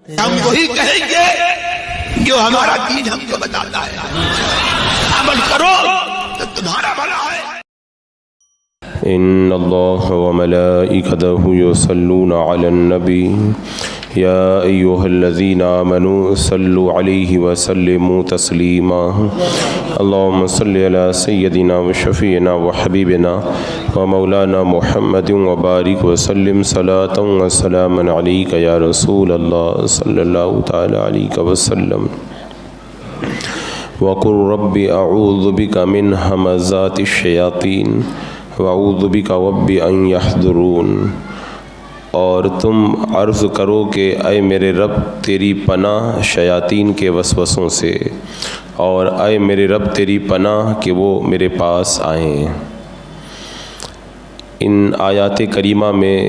ہم وہی کہیں گے جو ہمارا دین ہم کو بتاتا ہے، عمل کرو تو تمہارا بھلا ہے۔ ان اللہ وملائکتہ یصلون علی النبی یا ایھا الذین آمنوا صلوا علیہ وسلموا تسلیما اللہم صل علی سیدنا وشفیعنا وحبیبنا ومولانا محمد وبارک وسلم صلاۃ وسلاما علیک یا رسول اللہ صلی اللہ تعالی علیہ وسلم وقل رب اعوذ بک من ہمزات الشیاطین وَأَعُوذُ بِكَ رَبِّ أَن يَحْضُرُونَ، اور تم عرض کرو کہ اے میرے رب تیری پناہ شیاطین کے وسوسوں سے، اور اے میرے رب تیری پناہ کہ وہ میرے پاس آئیں۔ ان آیات کریمہ میں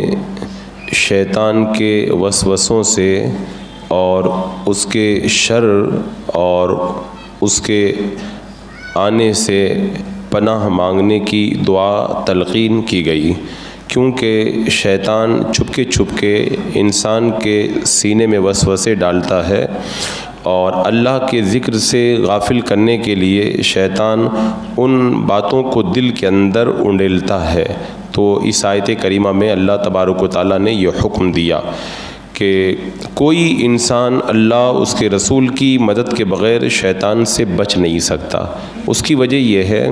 شیطان کے وسوسوں سے اور اس کے شر اور اس کے آنے سے پناہ مانگنے کی دعا تلقین کی گئی، کیونکہ شیطان چھپ کے انسان کے سینے میں وسوسے ڈالتا ہے، اور اللہ کے ذکر سے غافل کرنے کے لیے شیطان ان باتوں کو دل کے اندر انڈیلتا ہے۔ تو اس آیت کریمہ میں اللہ تبارک و تعالیٰ نے یہ حکم دیا کہ کوئی انسان اللہ اس کے رسول کی مدد کے بغیر شیطان سے بچ نہیں سکتا۔ اس کی وجہ یہ ہے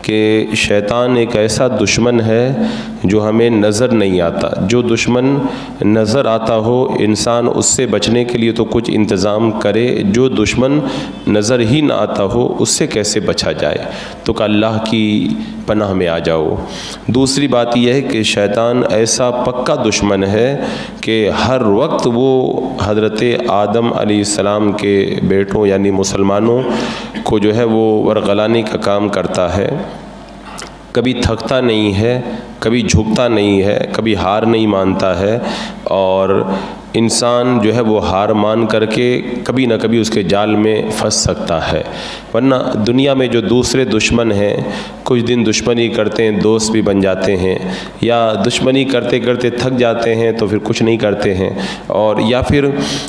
کہ شیطان ایک ایسا دشمن ہے جو ہمیں نظر نہیں آتا۔ جو دشمن نظر آتا ہو انسان اس سے بچنے کے لیے تو کچھ انتظام کرے، جو دشمن نظر ہی نہ آتا ہو اس سے کیسے بچا جائے؟ تو کہ اللہ کی پناہ میں آ جاؤ۔ دوسری بات یہ ہے کہ شیطان ایسا پکا دشمن ہے کہ ہر وقت وہ حضرت آدم علیہ السلام کے بیٹوں یعنی مسلمانوں کو جو ہے وہ ورغلانے کا کام کرتا ہے۔ کبھی تھکتا نہیں ہے، کبھی جھکتا نہیں ہے، کبھی ہار نہیں مانتا ہے، اور انسان جو ہے وہ ہار مان کر کے کبھی نہ کبھی اس کے جال میں پھنس سکتا ہے۔ ورنہ دنیا میں جو دوسرے دشمن ہیں کچھ دن دشمنی کرتے ہیں دوست بھی بن جاتے ہیں، یا دشمنی کرتے کرتے تھک جاتے ہیں تو پھر کچھ نہیں کرتے ہیں، اور یا پھر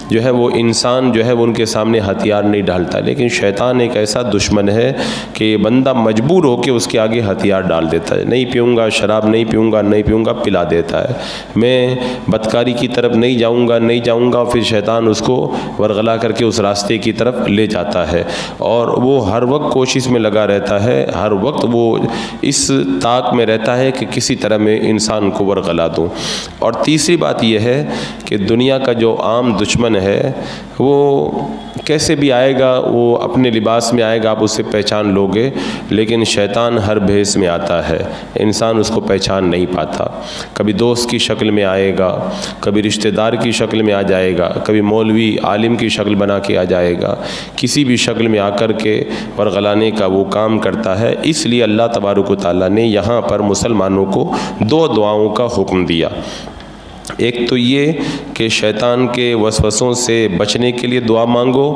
جو ہے وہ انسان جو ہے وہ ان کے سامنے ہتھیار نہیں ڈالتا۔ لیکن شیطان ایک ایسا دشمن ہے کہ بندہ مجبور ہو کے اس کے آگے ہتھیار ڈال دیتا ہے۔ نہیں پیوں گا، شراب نہیں پیوں گا، پلا دیتا ہے۔ میں بدکاری کی طرف نہیں جاؤں گا، پھر شیطان اس کو ورغلا کر کے اس راستے کی طرف لے جاتا ہے، اور وہ ہر وقت کوشش میں لگا رہتا ہے، ہر وقت وہ اس طاق میں رہتا ہے کہ کسی طرح میں انسان کو ورغلا دوں۔ اور تیسری بات یہ ہے کہ دنیا کا جو عام دشمن ہے وہ کیسے بھی آئے گا، وہ اپنے لباس میں آئے گا، آپ اسے پہچان لو گے، لیکن شیطان ہر بھیس میں آتا ہے، انسان اس کو پہچان نہیں پاتا۔ کبھی دوست کی شکل میں آئے گا، کبھی رشتہ دار کی شکل میں آ جائے گا، کبھی مولوی عالم کی شکل بنا کے آ جائے گا، کسی بھی شکل میں آ کر کے ورغلانے کا وہ کام کرتا ہے۔ اس لیے اللہ تبارک و تعالیٰ نے یہاں پر مسلمانوں کو دو دعاؤں کا حکم دیا۔ ایک تو یہ کہ شیطان کے وسوسوں سے بچنے کے لیے دعا مانگو،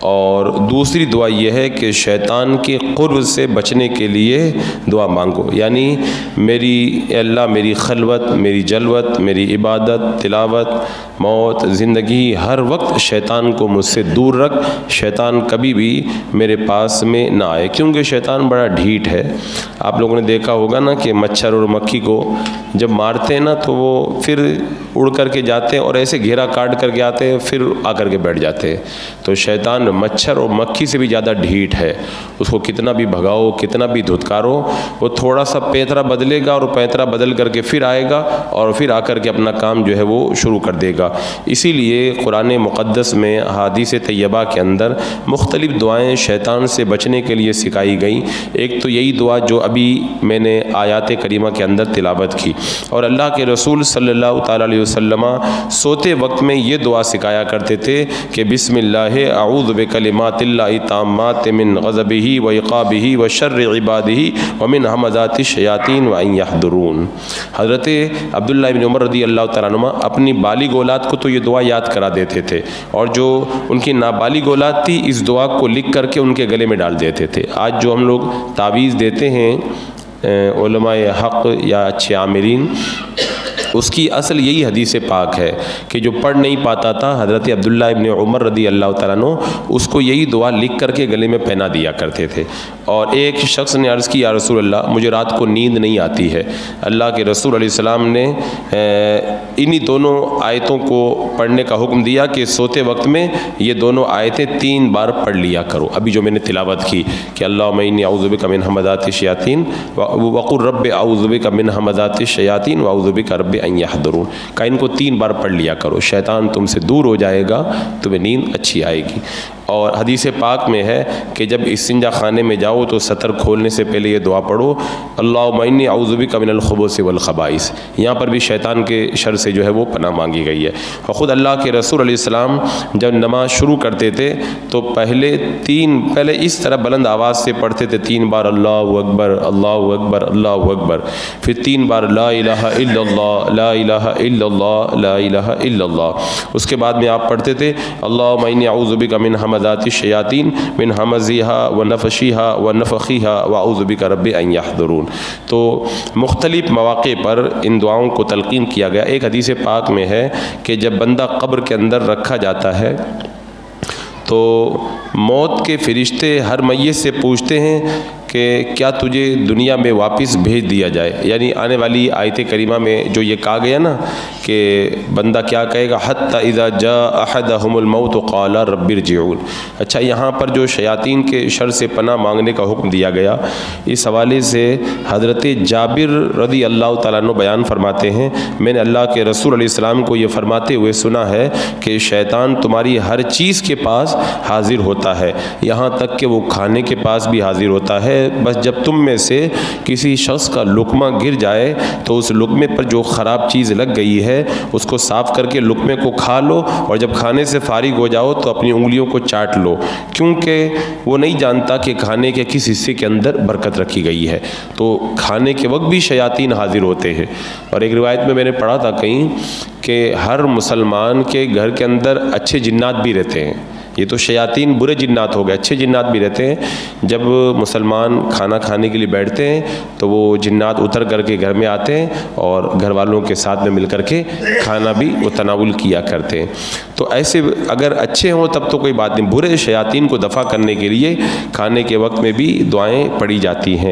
اور دوسری دعا یہ ہے کہ شیطان کے قرب سے بچنے کے لیے دعا مانگو، یعنی اے اللہ میری خلوت، میری جلوت، میری عبادت، تلاوت، موت، زندگی، ہر وقت شیطان کو مجھ سے دور رکھ، شیطان کبھی بھی میرے پاس میں نہ آئے، کیونکہ شیطان بڑا ڈھیٹ ہے۔ آپ لوگوں نے دیکھا ہوگا نا کہ مچھر اور مکھی کو جب مارتے ہیں نا تو وہ پھر اڑ کر کے جاتے ہیں اور ایسے گھیرا کاٹ کر کے آتے ہیں، پھر آ کر کے بیٹھ جاتے ہیں۔ تو شیطان مچھر اور مکھی سے بھی زیادہ ڈھیٹ ہے، اس کو کتنا بھی بھگاؤ، کتنا بھی دھتکارو، وہ تھوڑا سا پیترا بدلے گا، اور پیترا بدل کر کے پھر آئے گا، اور پھر آ کر کے اپنا کام جو ہے وہ شروع کر دے گا۔ اسی لیے قرآن مقدس میں احادیث طیبہ کے اندر مختلف دعائیں شیطان سے بچنے کے لیے سکھائی گئیں۔ ایک تو یہی دعا جو ابھی میں نے آیات کریمہ کے اندر تلاوت کی، اور اللہ کے رسول صلی اللہ تعالیٰ علیہ وسلم سوتے وقت میں یہ دعا سکھایا کرتے تھے کہ بسم اللہ اعوذ بکلمات اللہ التامات من غضبہ وعقابہ وشر عبادہ ومن ہمزات الشیاطین وان یحضرون۔ حضرت عبداللہ بن عمر رضی اللہ تعالیٰ عنہ اپنی بالغ اولاد کو تو یہ دعا یاد کرا دیتے تھے، اور جو ان کی نابالغ اولاد تھی اس دعا کو لکھ کر کے ان کے گلے میں ڈال دیتے تھے۔ آج جو ہم لوگ تعویذ دیتے ہیں علماء حق یا اچھے عاملین، اس کی اصل یہی حدیث پاک ہے کہ جو پڑھ نہیں پاتا تھا حضرت عبداللہ ابن عمر رضی اللہ تعالیٰ عنہ اس کو یہی دعا لکھ کر کے گلے میں پہنا دیا کرتے تھے. اور ایک شخص نے عرض کی یا رسول اللہ مجھے رات کو نیند نہیں آتی ہے. اللہ کے رسول علیہ السلام نے انہی دونوں آیتوں کو پڑھنے کا حکم دیا کہ سوتے وقت میں یہ دونوں آیتیں 3 بار پڑھ لیا کرو. ابھی جو میں نے تلاوت کی کہ اللہم انی اعوذ بک من ھمزات الشیاطین وقل رب اعوذ بک من ھمزات الشیاطین واعوذ بک رب ان یحضرون کا ان کو 3 بار پڑھ لیا کرو. شیطان تم سے دور ہو جائے گا, تمہیں نیند اچھی آئے گی. اور حدیث پاک میں ہے کہ جب استنجا خانے میں جاؤ تو سطر کھولنے سے پہلے یہ دعا پڑھو اللہم انی اعوذ بک من الخبث والخبائث. یہاں پر بھی شیطان کے شر سے جو ہے وہ پناہ مانگی گئی ہے. اور خود اللہ کے رسول علیہ السلام جب نماز شروع کرتے تھے تو پہلے اس طرح بلند آواز سے پڑھتے تھے 3 بار اللہ اکبر اللہ اکبر اللہ اکبر, پھر 3 بار لا الہ الا اللہ لا الہ الا اللہ لا الہ الا اللہ. اس کے بعد میں آپ پڑھتے تھے اللہم انی اعوذ بک من ھمزات الشیاطین من ھمزها ونفثها ونفخها واعوذ بک رب ان یحضرون. تو مختلف مواقع پر ان دعاؤں کو تلقین کیا گیا. ایک حدیث پاک میں ہے کہ جب بندہ قبر کے اندر رکھا جاتا ہے تو موت کے فرشتے ہر میت سے پوچھتے ہیں کہ کیا تجھے دنیا میں واپس بھیج دیا جائے. یعنی آنے والی آیت کریمہ میں جو یہ کہا گیا نا کہ بندہ کیا کہے گا حتی اذا جاء احدهم الموت قال رب ارجعون. اچھا یہاں پر جو شیاطین کے شر سے پناہ مانگنے کا حکم دیا گیا اس حوالے سے حضرت جابر رضی اللہ تعالیٰ عنہ بیان فرماتے ہیں میں نے اللہ کے رسول علیہ السلام کو یہ فرماتے ہوئے سنا ہے کہ شیطان تمہاری ہر چیز کے پاس حاضر ہوتا ہے, یہاں تک کہ وہ کھانے کے پاس بھی حاضر ہوتا ہے. بس جب تم میں سے کسی شخص کا لقمہ گر جائے تو اس لقمے پر جو خراب چیز لگ گئی ہے اس کو صاف کر کے لقمے کو کھا لو, اور جب کھانے سے فارغ ہو جاؤ تو اپنی انگلیوں کو چاٹ لو, کیونکہ وہ نہیں جانتا کہ کھانے کے کس حصے کے اندر برکت رکھی گئی ہے. تو کھانے کے وقت بھی شیاطین حاضر ہوتے ہیں. اور ایک روایت میں نے پڑھا تھا کہیں کہ ہر مسلمان کے گھر کے اندر اچھے جنات بھی رہتے ہیں. یہ تو شیاطین برے جنات ہو گئے, اچھے جنات بھی رہتے ہیں. جب مسلمان کھانا کھانے کے لیے بیٹھتے ہیں تو وہ جنات اتر کر کے گھر میں آتے ہیں اور گھر والوں کے ساتھ میں مل کر کے کھانا بھی وہ تناول کیا کرتے ہیں. تو ایسے اگر اچھے ہوں تب تو کوئی بات نہیں, برے شیاطین کو دفع کرنے کے لیے کھانے کے وقت میں بھی دعائیں پڑھی جاتی ہیں.